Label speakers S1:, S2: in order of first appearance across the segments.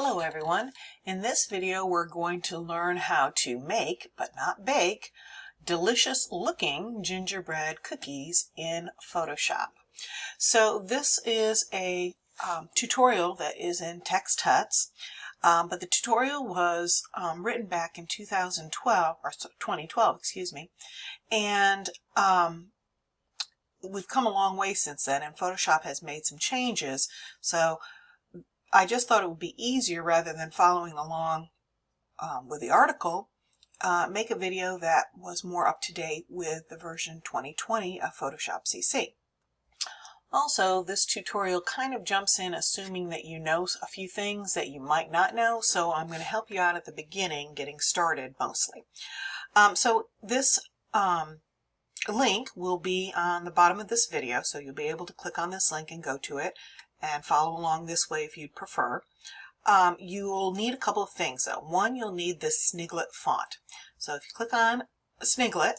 S1: Hello everyone. In this video we're going to learn how to make, but not bake, delicious looking gingerbread cookies in Photoshop. So this is a tutorial that is in TextHuts, but the tutorial was written back in 2012, excuse me, and we've come a long way since then, and Photoshop has made some changes. So I just thought it would be easier, rather than following along with the article, make a video that was more up to date with the version 2020 of Photoshop CC. Also, this tutorial kind of jumps in assuming that you know a few things that you might not know, so I'm going to help you out at the beginning, getting started mostly. So this link will be on the bottom of this video, so you'll be able to click on this link and go to it and follow along this way if you'd prefer. You'll need a couple of things though. One, you'll need this Sniglet font. So if you click on Sniglet,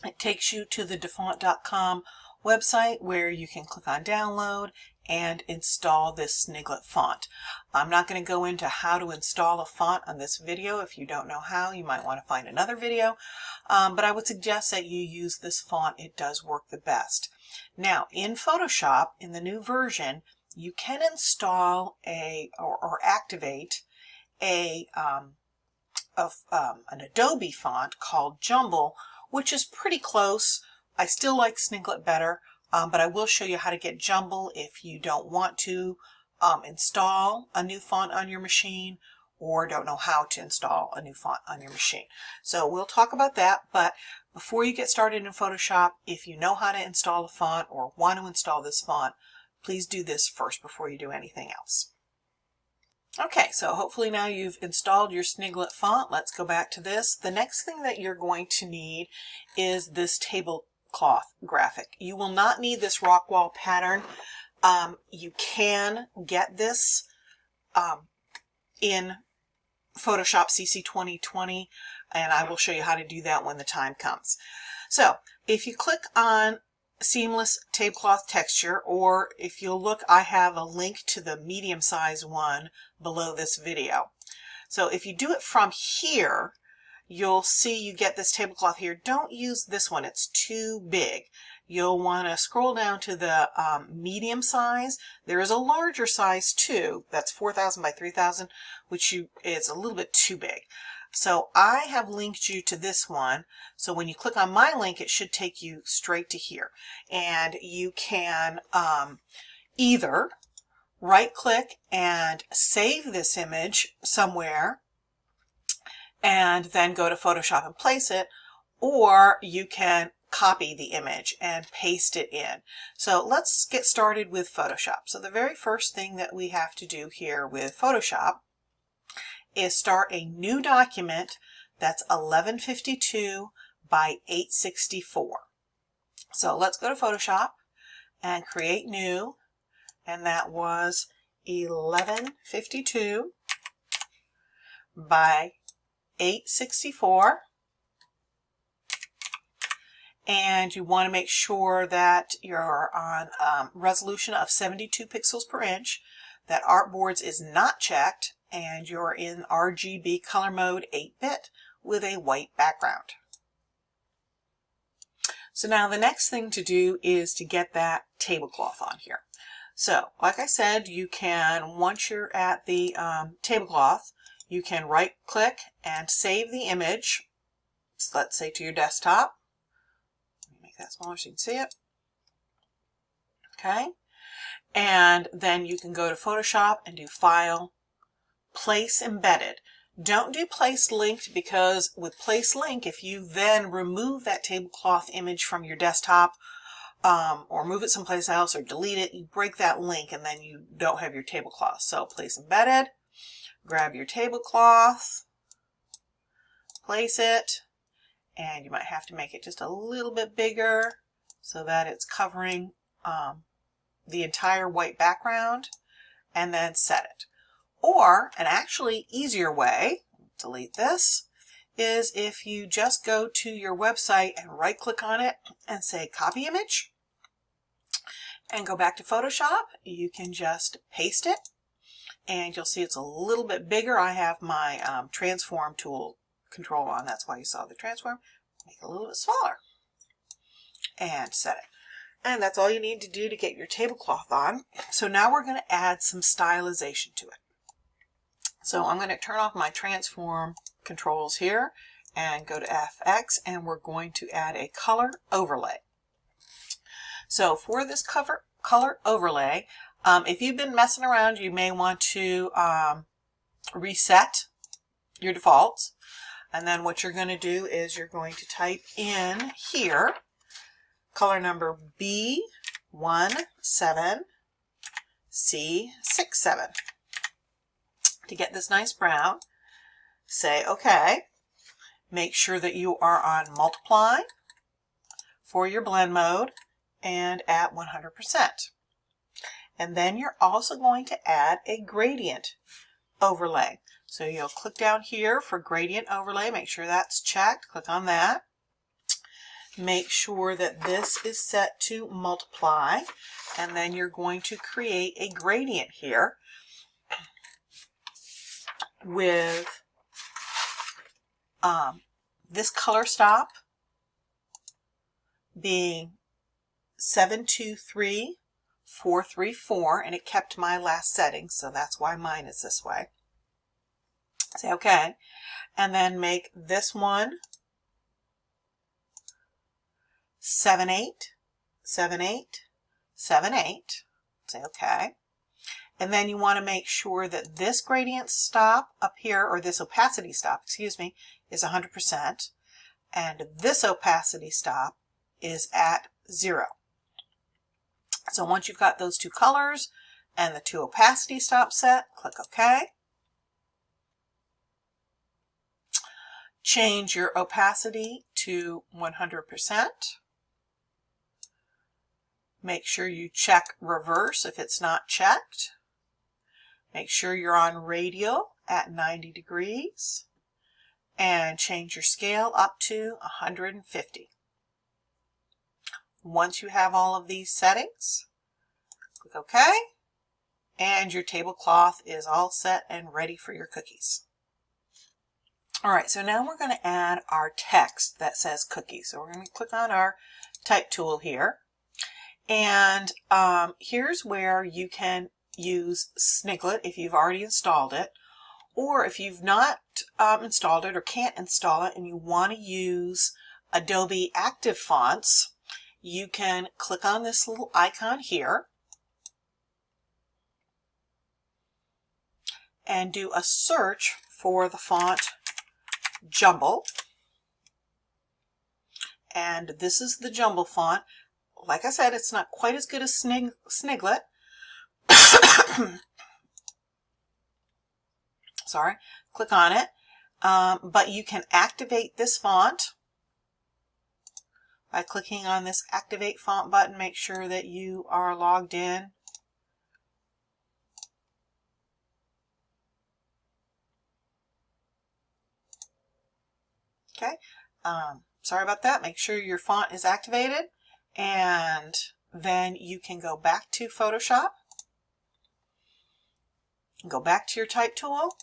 S1: it takes you to the dafont.com website where you can click on download and install this Sniglet font. I'm not going to go into how to install a font on this video. If you don't know how, you might want to find another video, but I would suggest that you use this font. It does work the best. Now in Photoshop, in the new version, you can install or activate an Adobe font called Jumble, which is pretty close. I still like Sniglet better, but I will show you how to get Jumble if you don't want to install a new font on your machine or don't know how to install a new font on your machine. So we'll talk about that, but before you get started in Photoshop, if you know how to install a font or want to install this font, please do this first before you do anything else. Okay, so hopefully now you've installed your Sniglet font. Let's go back to this. The next thing that you're going to need is this tablecloth graphic. You will not need this rock wall pattern. You can get this in Photoshop CC 2020, and I will show you how to do that when the time comes. So if you click on seamless tablecloth texture, or if you'll look, I have a link to the medium size one below this video. So if you do it from here, you'll see you get this tablecloth here. Don't use this one, it's too big. You'll want to scroll down to the medium size. There is a larger size too, that's 4,000 by 3,000, which is a little bit too big. So I have linked you to this one. So when you click on my link, it should take you straight to here. And you can either right click and save this image somewhere and then go to Photoshop and place it, or you can copy the image and paste it in. So let's get started with Photoshop. So the very first thing that we have to do here with Photoshop is start a new document that's 1152 by 864. So let's go to Photoshop and create new, and that was 1152 by 864. And you want to make sure that you're on resolution of 72 pixels per inch, that Artboards is not checked, and you're in RGB color mode 8-bit with a white background. So now the next thing to do is to get that tablecloth on here. So like I said, you can, once you're at the tablecloth, you can right click and save the image. So let's say to your desktop. Make that smaller so you can see it. Okay. And then you can go to Photoshop and do File, Place Embedded. Don't do Place Linked, because with Place Link, if you then remove that tablecloth image from your desktop or move it someplace else or delete it, you break that link and then you don't have your tablecloth. So Place Embedded, grab your tablecloth, place it, and you might have to make it just a little bit bigger so that it's covering the entire white background, and then set it. Or an actually easier way, delete this, is if you just go to your website and right click on it and say copy image and go back to Photoshop, you can just paste it and you'll see it's a little bit bigger. I have my transform tool control on. That's why you saw the transform. Make it a little bit smaller and set it. And that's all you need to do to get your tablecloth on. So now we're going to add some stylization to it. So I'm going to turn off my transform controls here and go to FX, and we're going to add a color overlay. So for this color overlay, if you've been messing around, you may want to reset your defaults. And then what you're going to do is you're going to type in here color number B17C67 to get this nice brown. Say OK. Make sure that you are on multiply for your blend mode and at 100%. And then you're also going to add a gradient overlay. So you'll click down here for gradient overlay. Make sure that's checked. Click on that. Make sure that this is set to multiply. And then you're going to create a gradient here with this color stop being 723434, and it kept my last setting, so that's why mine is this way. Say OK, and then make this one 787878. Say OK. And then you want to make sure that this gradient stop up here, or this opacity stop, excuse me, is 100%, and this opacity stop is at 0. So once you've got those two colors and the two opacity stops set, click OK. Change your opacity to 100%. Make sure you check reverse if it's not checked. Make sure you're on radial at 90 degrees and change your scale up to 150. Once you have all of these settings, click OK, and your tablecloth is all set and ready for your cookies. All right, so now we're going to add our text that says cookies. So we're going to click on our type tool here, and here's where you can use Sniglet if you've already installed it, or if you've not installed it or can't install it and you want to use Adobe Active Fonts, you can click on this little icon here and do a search for the font Jumble. And this is the Jumble font. Like I said, it's not quite as good as Sniglet. Sorry, click on it. But you can activate this font by clicking on this Activate Font button. Make sure that you are logged in. Okay, sorry about that. Make sure your font is activated, and then you can go back to Photoshop, go back to your type tool,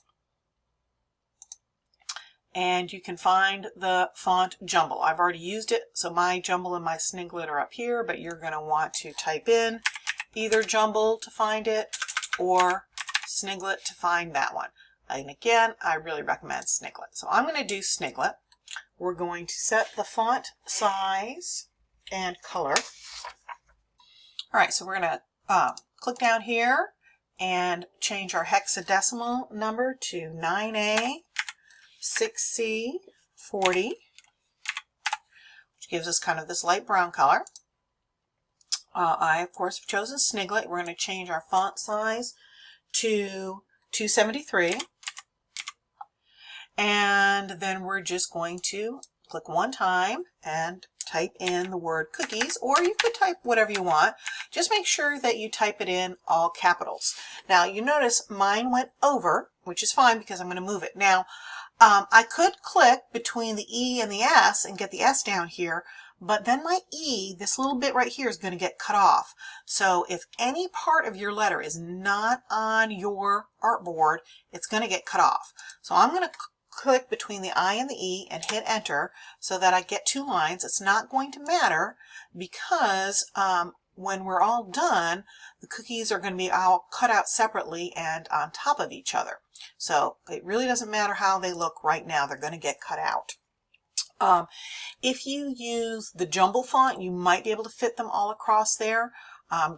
S1: and you can find the font Jumble. I've already used it, so my Jumble and my Sniglet are up here, but you're going to want to type in either Jumble to find it or Sniglet to find that one. And again, I really recommend Sniglet. So I'm going to do Sniglet. We're going to set the font size and color. All right, so we're going to click down here and change our hexadecimal number to 9A6C40, which gives us kind of this light brown color. I, of course, have chosen Sniglet. We're going to change our font size to 273. And then we're just going to click one time and type in the word cookies, or you could type whatever you want. Just make sure that you type it in all capitals. Now you notice mine went over, which is fine because I'm going to move it. Now I could click between the E and the S and get the S down here, but then my E, this little bit right here, is going to get cut off. So if any part of your letter is not on your artboard, it's going to get cut off. So I'm going to click between the I and the E and hit enter so that I get 2 lines. It's not going to matter because when we're all done, the cookies are going to be all cut out separately and on top of each other. So it really doesn't matter how they look right now. They're going to get cut out. If you use the jumble font, you might be able to fit them all across there.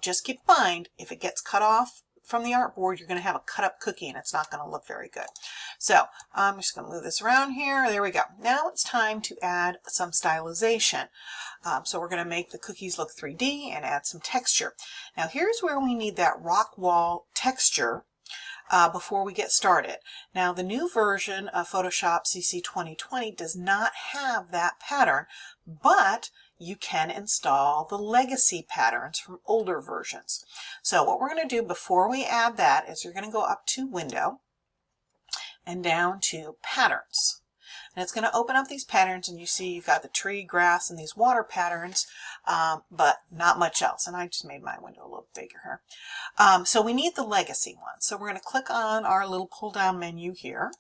S1: Just keep in mind, if it gets cut off from the artboard, you're going to have a cut up cookie and it's not going to look very good. So I'm just going to move this around here. There we go. Now it's time to add some stylization. So we're going to make the cookies look 3D and add some texture. Now here's where we need that rock wall texture before we get started. Now the new version of Photoshop CC 2020 does not have that pattern, but you can install the legacy patterns from older versions. So what we're going to do before we add that is you're going to go up to Window and down to Patterns. And it's going to open up these patterns, and you see you've got the tree, grass, and these water patterns, but not much else. And I just made my window a little bigger here. So we need the legacy one. So we're going to click on our little pull-down menu here.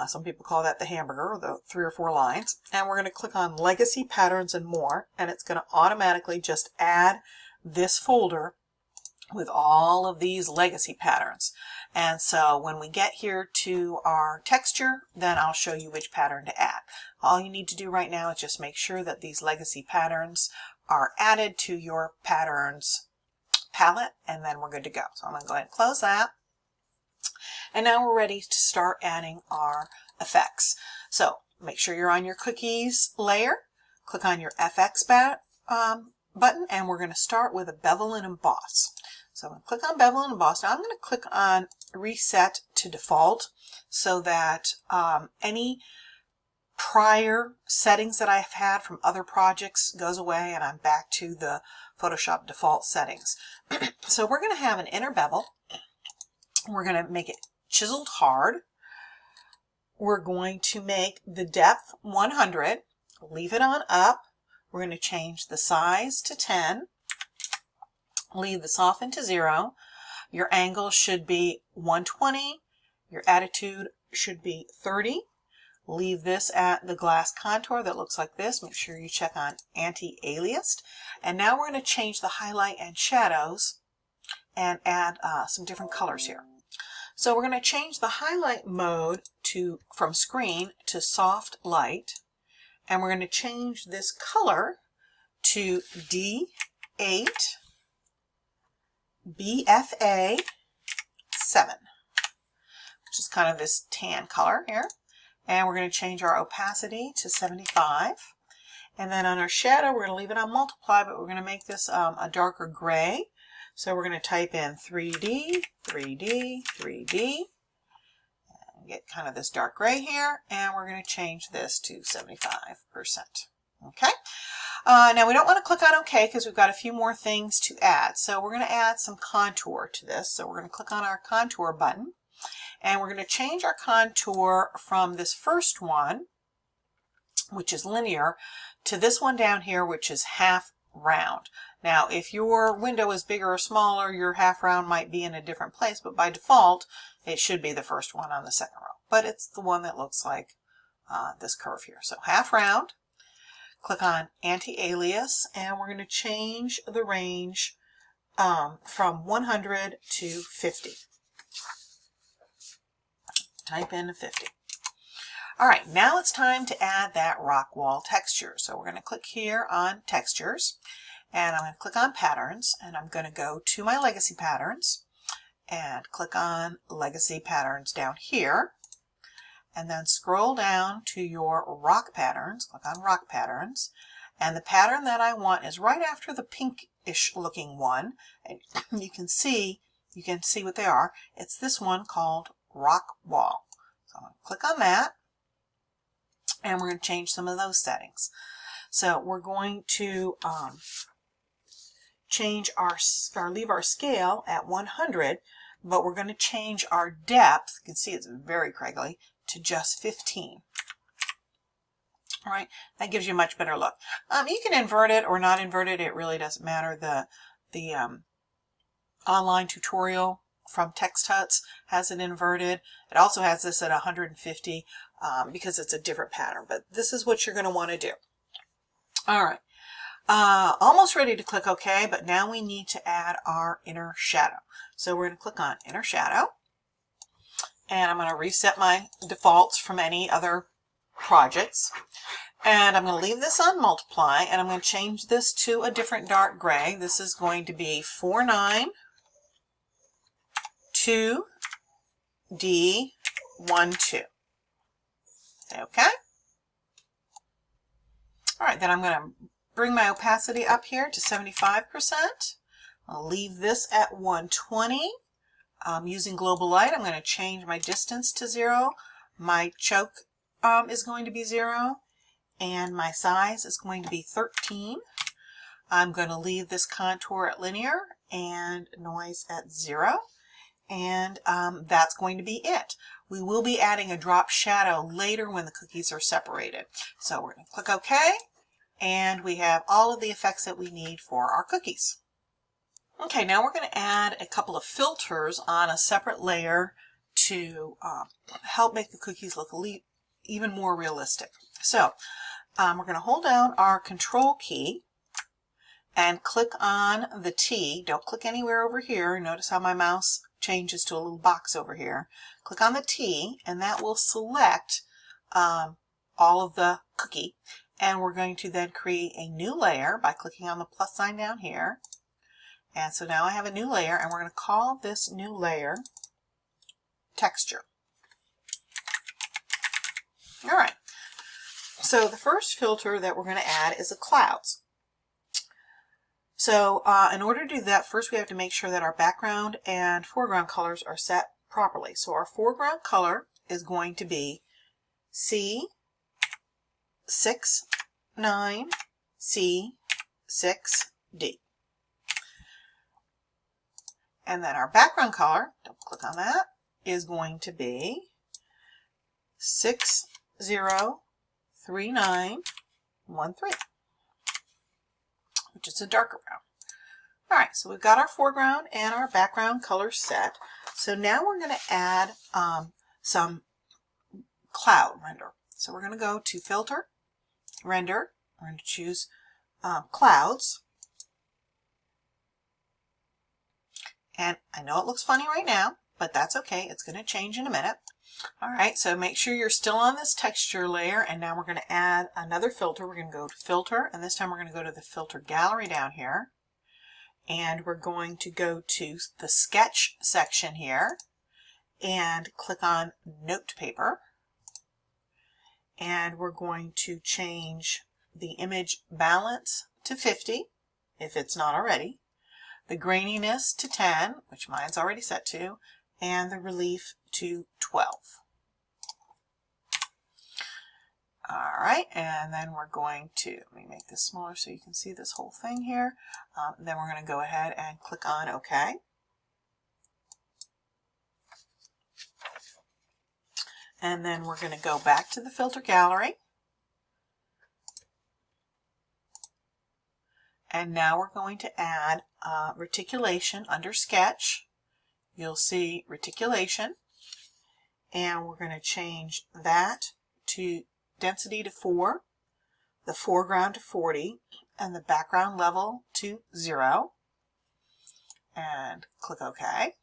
S1: Some people call that the hamburger, or the 3 or 4 lines. And we're going to click on Legacy Patterns and More, and it's going to automatically just add this folder with all of these legacy patterns. And so when we get here to our texture, then I'll show you which pattern to add. All you need to do right now is just make sure that these legacy patterns are added to your patterns palette, and then we're good to go. So I'm going to go ahead and close that. And now we're ready to start adding our effects. So make sure you're on your cookies layer. Click on your FX button, and we're going to start with a bevel and emboss. So I'm going to click on bevel and emboss. Now I'm going to click on reset to default so that any prior settings that I've had from other projects goes away and I'm back to the Photoshop default settings. So we're going to have an inner bevel. We're going to make it chiseled hard. We're going to make the depth 100, leave it on up. We're going to change the size to 10, leave the soften to 0. Your angle should be 120. Your attitude should be 30. Leave this at the glass contour that looks like this. Make sure you check on anti-aliased. And now we're going to change the highlight and shadows and add some different colors here. So we're going to change the highlight mode from screen to soft light, and we're going to change this color to D8 BFA 7, which is kind of this tan color here. And we're going to change our opacity to 75. And then on our shadow, we're going to leave it on multiply, but we're going to make this a darker gray. So we're going to type in 3D, 3D, 3D, and get kind of this dark gray here, and we're going to change this to 75%. Okay. Now we don't want to click on OK because we've got a few more things to add. So we're going to add some contour to this. So we're going to click on our contour button, and we're going to change our contour from this first one, which is linear, to this one down here, which is half round. Now, if your window is bigger or smaller, your half round might be in a different place, but by default, it should be the first one on the second row. But it's the one that looks like this curve here. So half round, click on anti-alias, and we're going to change the range from 100 to 50. Type in 50. All right, now it's time to add that rock wall texture. So we're going to click here on Textures, and I'm going to click on Patterns, and I'm going to go to my Legacy Patterns and click on Legacy Patterns down here, and then scroll down to your Rock Patterns. Click on Rock Patterns, and the pattern that I want is right after the pinkish looking one, and you can see what they are. It's this one called Rock Wall. So I'm going to click on that, and we're going to change some of those settings. So we're going to change leave our scale at 100, but we're going to change our depth, you can see it's very craggly, to just 15. All right, that gives you a much better look. You can invert it or not invert it. It really doesn't matter. The online tutorial from Text Huts has it inverted. It also has this at 150 because it's a different pattern. But this is what you're going to want to do. All right. Almost ready to click OK, but now we need to add our inner shadow. So we're going to click on Inner Shadow. And I'm going to reset my defaults from any other projects. And I'm going to leave this on multiply, and I'm going to change this to a different dark gray. This is going to be 4922D12. Okay? All right, then I'm going to bring my opacity up here to 75%. I'll leave this at 120. Using global light, I'm going to change my distance to 0. My choke is going to be 0. And my size is going to be 13. I'm going to leave this contour at linear and noise at 0. And that's going to be it. We will be adding a drop shadow later when the cookies are separated. So we're going to click OK. And we have all of the effects that we need for our cookies. Okay, now we're going to add a couple of filters on a separate layer to help make the cookies look even more realistic. So we're going to hold down our Control key and click on the T. Don't click anywhere over here. Notice how my mouse changes to a little box over here. Click on the T, and that will select all of the cookie. And we're going to then create a new layer by clicking on the plus sign down here. And so now I have a new layer, and we're going to call this new layer Texture. All right. So the first filter that we're going to add is the clouds. So in order to do that, first we have to make sure that our background and foreground colors are set properly. So our foreground color is going to be C69C6D. And then our background color, don't click on that, is going to be 603913, which is a darker brown. All right, so we've got our foreground and our background colors set. So now we're going to add some cloud render. So we're going to go to Filter, Render. We're going to choose Clouds. And I know it looks funny right now, but that's okay. It's going to change in a minute. All right, so make sure you're still on this texture layer, and now we're going to add another filter. We're going to go to Filter, and this time we're going to go to the Filter Gallery down here. And we're going to go to the Sketch section here and click on Note Paper. And we're going to change the image balance to 50, if it's not already, the graininess to 10, which mine's already set to, and the relief to 12. All right, and then we're going to, let me make this smaller so you can see this whole thing here. Then we're going to go ahead and click on OK. And then we're going to go back to the Filter Gallery. And now we're going to add reticulation under Sketch. You'll see reticulation. And we're going to change that to density to 4, the foreground to 40, and the background level to 0. And click OK.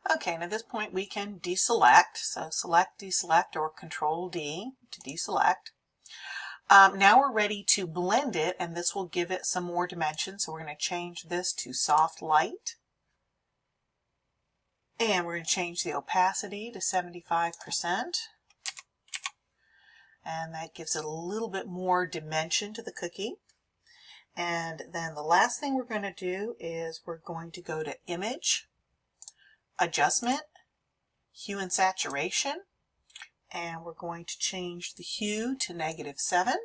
S1: Okay, and at this point we can deselect. So select, deselect, or Control D to deselect. Now we're ready to blend it, and this will give it some more dimension. So we're going to change this to Soft Light. And we're going to change the opacity to 75%. And that gives it a little bit more dimension to the cookie. And then the last thing we're going to do is we're going to go to Image, Adjustment, Hue and Saturation, and we're going to change the hue to -7.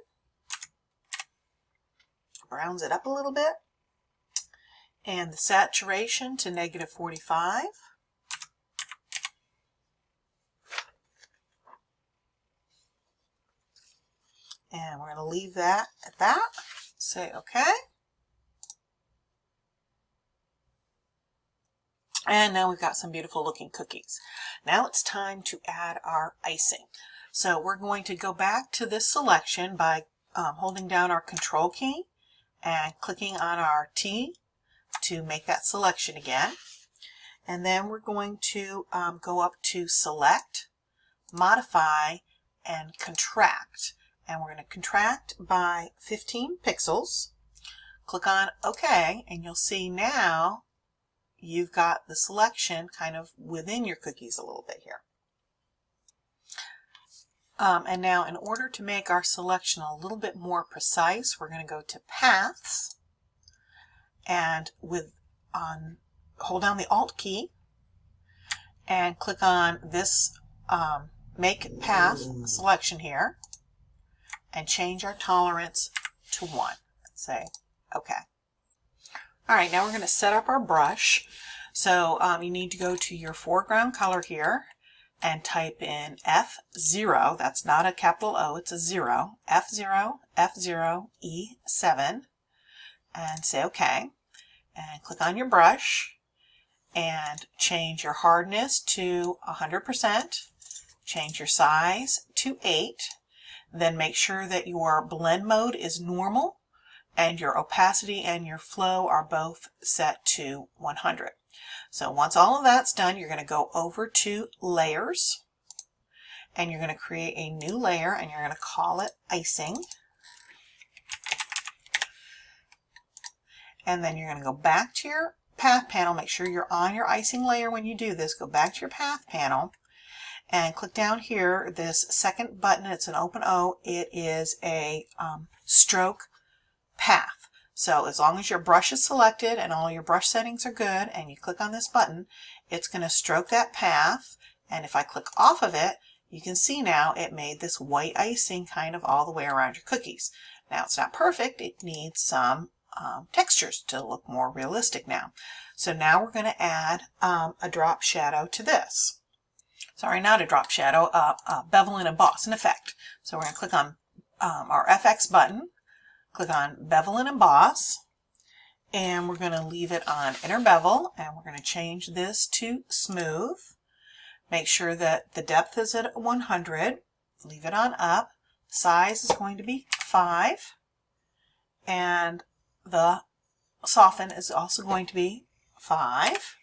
S1: Browns it up a little bit. And the saturation to -45. And we're going to leave that at that. Say okay. And now we've got some beautiful looking cookies. Now it's time to add our icing. So we're going to go back to this selection by holding down our control key and clicking on our T to make that selection again. And then we're going to go up to select, modify, and contract. And we're going to contract by 15 pixels. Click on OK, and you'll see now you've got the selection kind of within your cookies a little bit here. And now in order to make our selection a little bit more precise, we're going to go to Paths, and hold down the Alt key and click on this Make Path selection here and change our tolerance to 1. Say OK. All right, now we're going to set up our brush. So you need to go to your foreground color here and type in F0. That's not a capital O, it's a 0. F0, F0, E7, and say OK. And click on your brush and change your hardness to 100%. Change your size to 8. Then make sure that your blend mode is normal and your opacity and your flow are both set to 100. So once all of that's done, you're going to go over to Layers, and you're going to create a new layer, and you're going to call it Icing. And then you're going to go back to your Path panel. Make sure you're on your icing layer when you do this. Go back to your Path panel and click down here, this second button. It's an open O. It is a stroke path. So as long as your brush is selected and all your brush settings are good and you click on this button, it's going to stroke that path. And if I click off of it, you can see now it made this white icing kind of all the way around your cookies. Now it's not perfect. It needs some textures to look more realistic now. So now we're going to add a drop shadow to this. Sorry, not a drop shadow, bevel and emboss, an effect. So we're going to click on our FX button. Click on Bevel and Emboss, and we're going to leave it on Inner Bevel, and we're going to change this to Smooth. Make sure that the depth is at 100. Leave it on Up. Size is going to be 5, and the Soften is also going to be 5.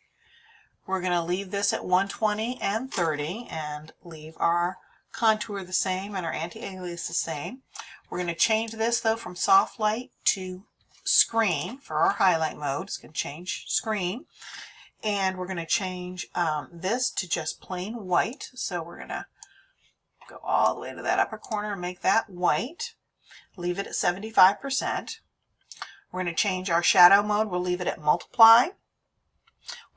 S1: We're going to leave this at 120 and 30, and leave our contour the same and our anti-alias the same. We're going to change this though from soft light to screen for our highlight mode. It's going to change screen, and we're going to change this to just plain white. So we're going to go all the way to that upper corner and make that white. Leave it at 75%. We're going to change our shadow mode. We'll leave it at multiply.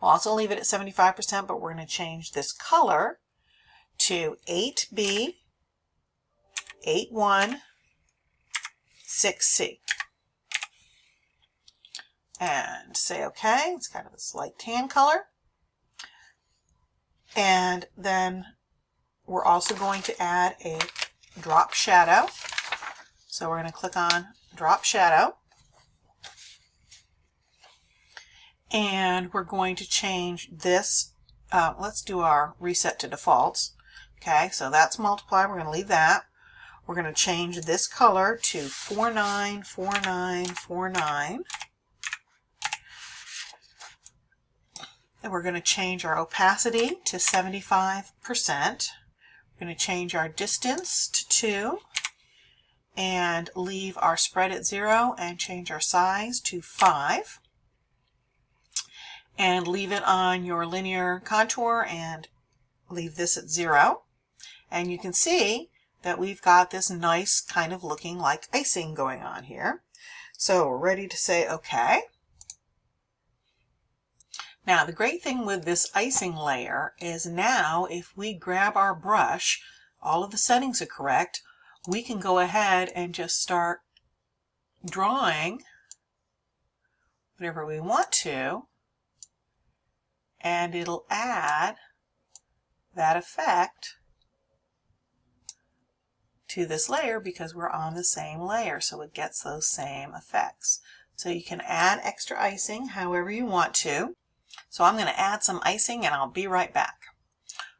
S1: We'll also leave it at 75%, but we're going to change this color to 8B, 81, 6C, and say OK. It's kind of this light tan color. And then we're also going to add a drop shadow. So we're going to click on Drop Shadow, and we're going to change this. Let's do our reset to defaults. Okay, so that's multiply. We're going to leave that. We're going to change this color to 494949. And we're going to change our opacity to 75%. We're going to change our distance to 2 and leave our spread at 0 and change our size to 5. And leave it on your linear contour and leave this at 0. And you can see that we've got this nice kind of looking like icing going on here. So we're ready to say OK. Now the great thing with this icing layer is now if we grab our brush, all of the settings are correct, we can go ahead and just start drawing whatever we want to, and it'll add that effect to this layer because we're on the same layer, so it gets those same effects. So you can add extra icing however you want to. So I'm going to add some icing and I'll be right back.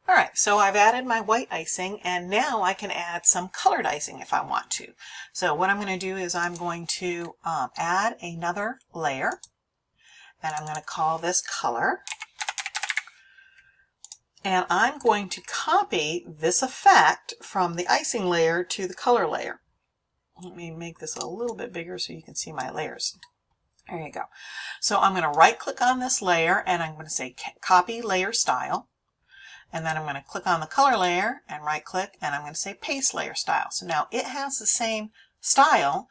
S1: Alright, so I've added my white icing and now I can add some colored icing if I want to. So what I'm going to do is I'm going to add another layer, and I'm going to call this color. And I'm going to copy this effect from the icing layer to the color layer. Let me make this a little bit bigger so you can see my layers. There you go. So I'm going to right click on this layer and I'm going to say copy layer style. And then I'm going to click on the color layer and right click and I'm going to say paste layer style. So now it has the same style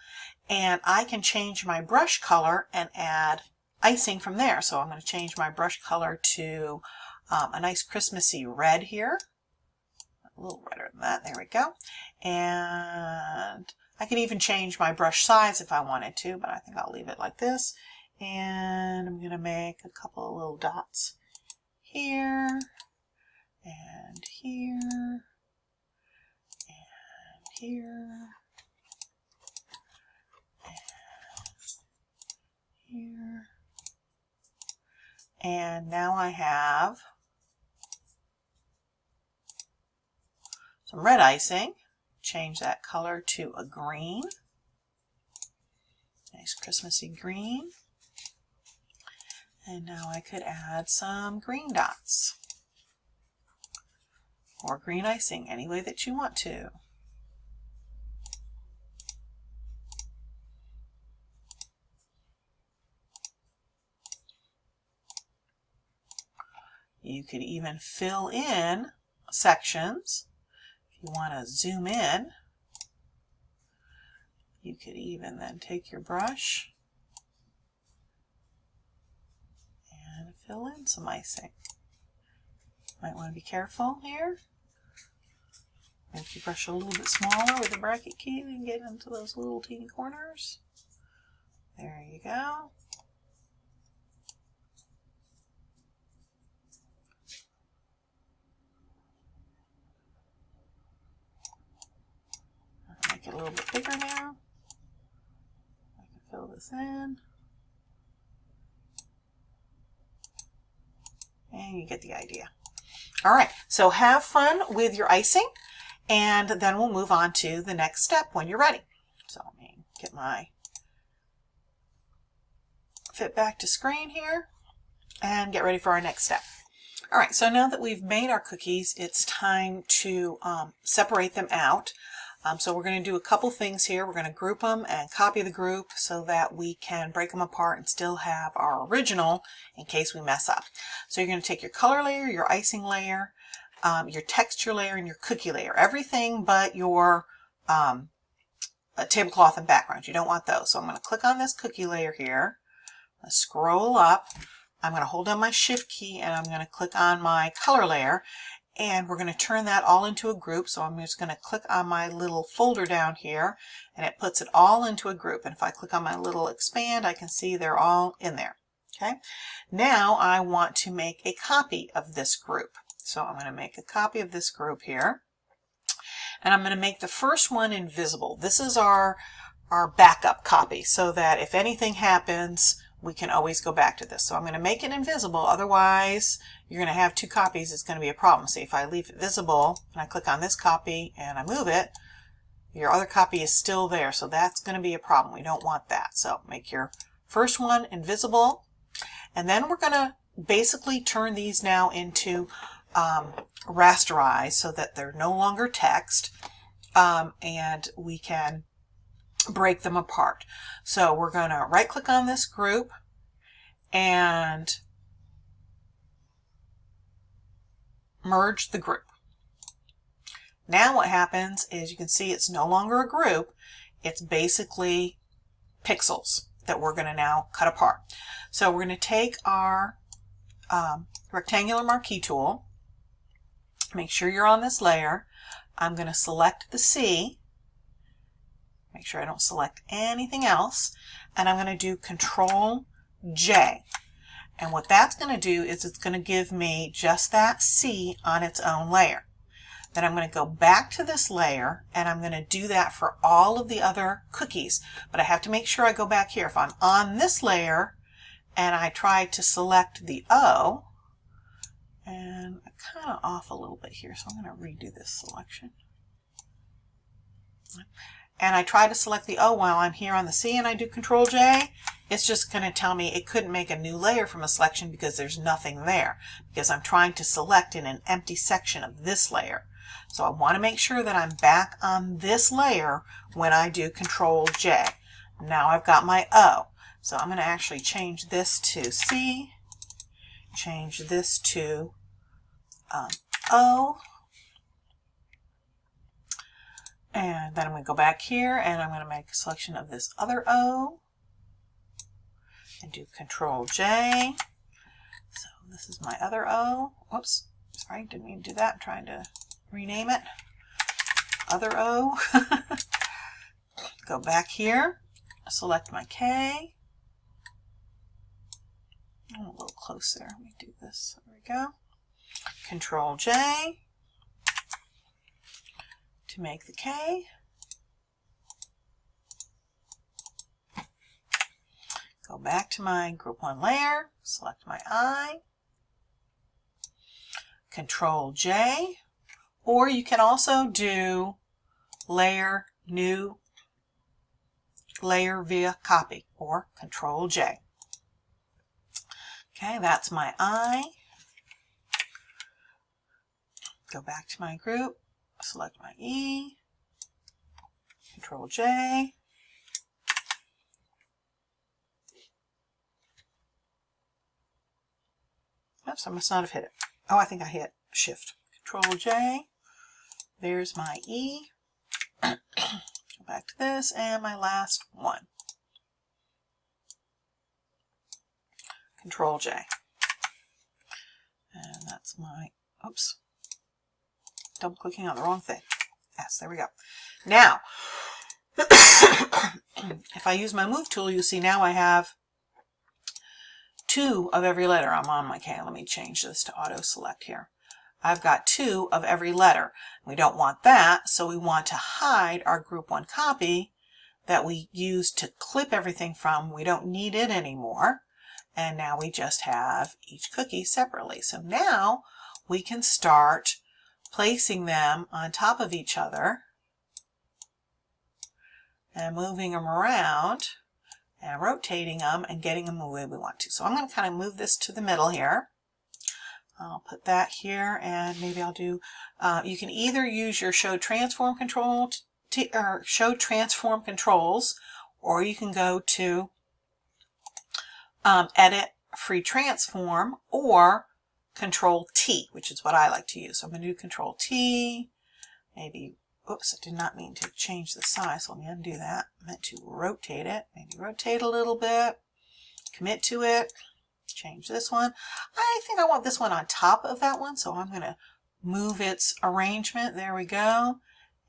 S1: and I can change my brush color and add icing from there. So I'm going to change my brush color to a nice Christmassy red here. A little redder than that. There we go. And I can even change my brush size if I wanted to, but I think I'll leave it like this. And I'm going to make a couple of little dots here. And here, and here, and here. And now I have some red icing. Change that color to a green. Nice Christmassy green. And now I could add some green dots. Or green icing, any way that you want to. You could even fill in sections. If you want to zoom in, you could even then take your brush and fill in some icing. Might want to be careful here. Make your brush a little bit smaller with the bracket key and get into those little teeny corners. There you go. I'll make it a little bit bigger now. I can fill this in. And you get the idea. All right, so have fun with your icing. And then we'll move on to the next step when you're ready. So let me get my fit back to screen here and get ready for our next step. All right, so now that we've made our cookies, it's time to separate them out. So we're going to do a couple things here. We're going to group them and copy the group so that we can break them apart and still have our original in case we mess up. So you're going to take your color layer, your icing layer, your texture layer, and your cookie layer. Everything but your tablecloth and background. You don't want those. So I'm going to click on this cookie layer here. I'm going to scroll up. I'm going to hold down my shift key and I'm going to click on my color layer. And we're going to turn that all into a group. So I'm just going to click on my little folder down here and it puts it all into a group. And if I click on my little expand, I can see they're all in there. Okay. Now I want to make a copy of this group. So I'm going to make a copy of this group here. And I'm going to make the first one invisible. This is our backup copy so that if anything happens, we can always go back to this. So I'm going to make it invisible. Otherwise, you're going to have two copies. It's going to be a problem. See, if I leave it visible and I click on this copy and I move it, your other copy is still there. So that's going to be a problem. We don't want that. So make your first one invisible. And then we're going to basically turn these now into rasterize so that they're no longer text, and we can break them apart. So we're going to right click on this group and merge the group. Now what happens is you can see it's no longer a group, it's basically pixels that we're going to now cut apart. So we're going to take our rectangular marquee tool. Make sure you're on this layer. I'm going to select the C. Make sure I don't select anything else. And I'm going to do Control J. And what that's going to do is it's going to give me just that C on its own layer. Then I'm going to go back to this layer and I'm going to do that for all of the other cookies. But I have to make sure I go back here. If I'm on this layer and I try to select the O, and I'm kind of off a little bit here, so I'm going to redo this selection. And I try to select the O while I'm here on the C and I do Control J, it's just going to tell me it couldn't make a new layer from a selection because there's nothing there, because I'm trying to select in an empty section of this layer. So I want to make sure that I'm back on this layer when I do Control J. Now I've got my O. So I'm going to actually change this to C, change this to O, and then I'm going to go back here and I'm going to make a selection of this other O and do Control J. So this is my other O. Whoops, sorry, didn't mean to do that. I'm trying to rename it. Other O. Go back here, select my K. Oh, a little closer. Let me do this. There we go. Control J to make the K. Go back to my group 1 layer, select my I, Control J, or you can also do layer, new layer via copy, or Control J. Okay, that's my I. Go back to my group, select my E, Control J. Oops, I must not have hit it. Oh, I think I hit Shift. Control J. There's my E. Go back to this, and my last one. Control J. And that's my, oops, double clicking on the wrong thing. Yes, there we go. Now, if I use my move tool, you see now I have 2 of every letter. I'm on my K. Let me change this to auto select here. I've got 2 of every letter. We don't want that, so we want to hide our group 1 copy that we used to clip everything from. We don't need it anymore. And now we just have each cookie separately. So now we can start placing them on top of each other and moving them around and rotating them and getting them the way we want to. So I'm going to kind of move this to the middle here. I'll put that here, and maybe I'll do, you can either use your show transform control or show transform controls, or you can go to edit free transform or Control T, which is what I like to use. So I'm going to do Control T, maybe, oops, I did not mean to change the size, so let me undo that. I meant to rotate it, maybe rotate a little bit, commit to it, change this one. I think I want this one on top of that one, so I'm going to move its arrangement. There we go.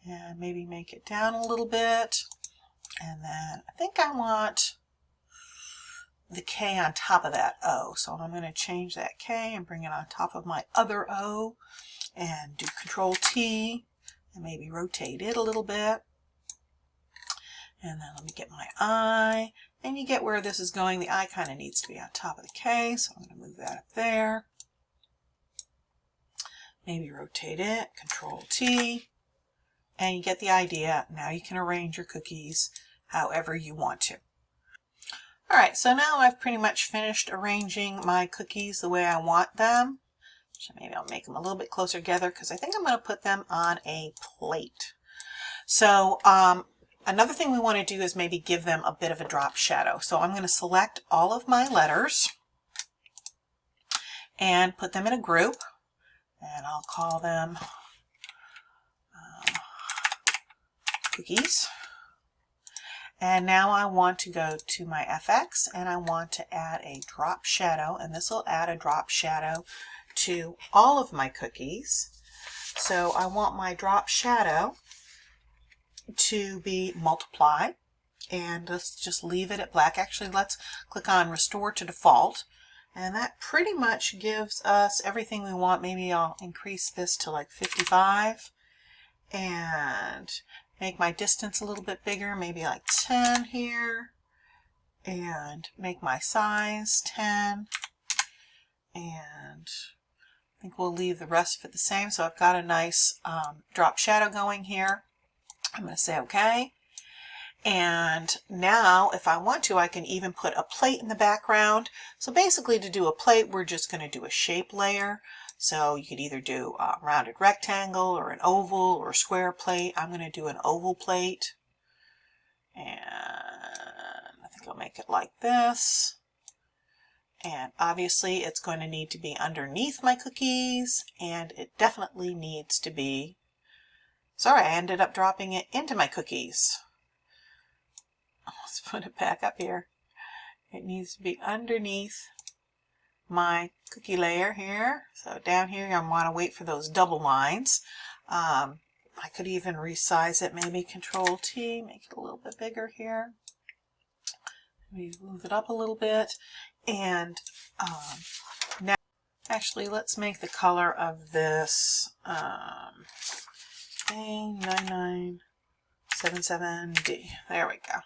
S1: And maybe make it down a little bit. And then I think I want the K on top of that O. So I'm going to change that K and bring it on top of my other O and do Control T and maybe rotate it a little bit. And then let me get my I, and you get where this is going. The I kind of needs to be on top of the K, so I'm going to move that up there. Maybe rotate it, Control T, and you get the idea. Now you can arrange your cookies however you want to. All right, so now I've pretty much finished arranging my cookies the way I want them. So maybe I'll make them a little bit closer together because I think I'm going to put them on a plate. So another thing we want to do is maybe give them a bit of a drop shadow. So I'm going to select all of my letters and put them in a group, and I'll call them cookies. And now I want to go to my FX and I want to add a drop shadow, and this will add a drop shadow to all of my cookies. So I want my drop shadow to be multiply, and let's just leave it at black. Actually, let's click on restore to default, And that pretty much gives us everything we want. Maybe I'll increase this to like 55 and make my distance a little bit bigger, maybe like 10 here, and make my size 10, and I think we'll leave the rest of it the same. So I've got a nice drop shadow going here. I'm going to say okay. And now if I want to, I can even put a plate in the background. So basically to do a plate, we're just going to do a shape layer. So you could either do a rounded rectangle or an oval or a square plate. I'm going to do an oval plate. And I think I'll make it like this. And obviously it's going to need to be underneath my cookies, and it definitely needs to be, sorry, I ended up dropping it into my cookies. Let's put it back up here. It needs to be underneath my cookie layer here. So down here I want to wait for those double lines. I could even resize it, maybe Control T, make it a little bit bigger here. Maybe move it up a little bit. And now, actually, let's make the color of this A9977D. There we go.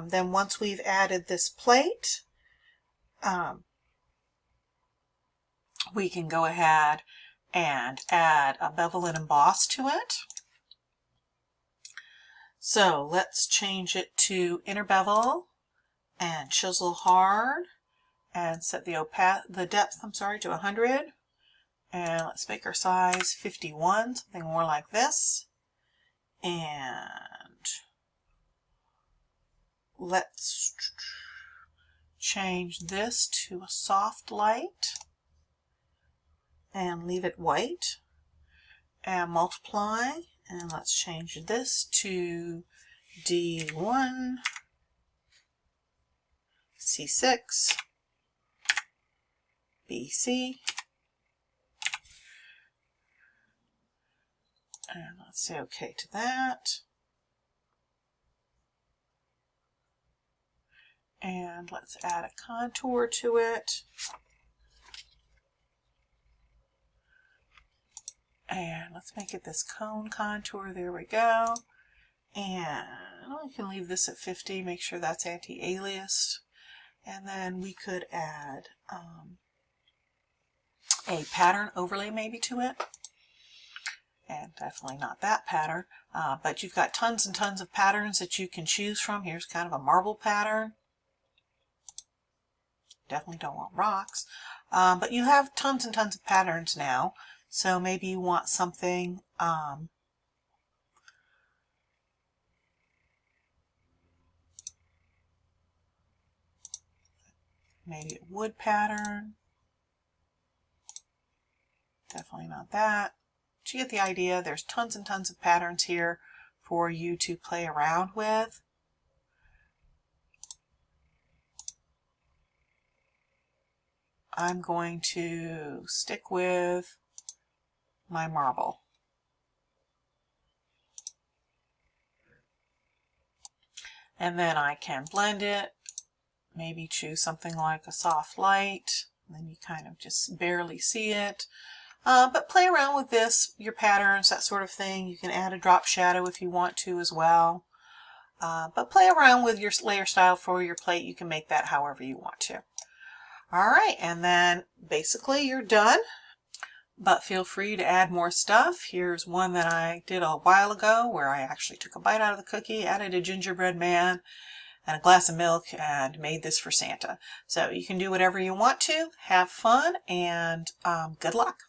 S1: Then once we've added this plate, we can go ahead and add a bevel and emboss to it. So let's change it to inner bevel and chisel hard, and set the depth, to 100. And let's make our size 51, something more like this. And let's change this to a soft light and leave it white, and multiply, and let's change this to D1, C6, BC, and let's say okay to that. And let's add a contour to it. And let's make it this cone contour. There we go. And we can leave this at 50, make sure that's anti-aliased. And then we could add a pattern overlay maybe to it. And definitely not that pattern. But you've got tons and tons of patterns that you can choose from. Here's kind of a marble pattern. Definitely don't want rocks. But you have tons and tons of patterns now. So maybe you want something maybe a wood pattern. Definitely not that. But you get the idea. There's tons and tons of patterns here for you to play around with. I'm going to stick with my marble. And then I can blend it, maybe choose something like a soft light, and then you kind of just barely see it. But play around with this, your patterns, that sort of thing. You can add a drop shadow if you want to as well. But play around with your layer style for your plate. You can make that however you want to. All right, and then basically you're done. But feel free to add more stuff. Here's one that I did a while ago where I actually took a bite out of the cookie, added a gingerbread man and a glass of milk, and made this for Santa. So you can do whatever you want to. Have fun, and good luck.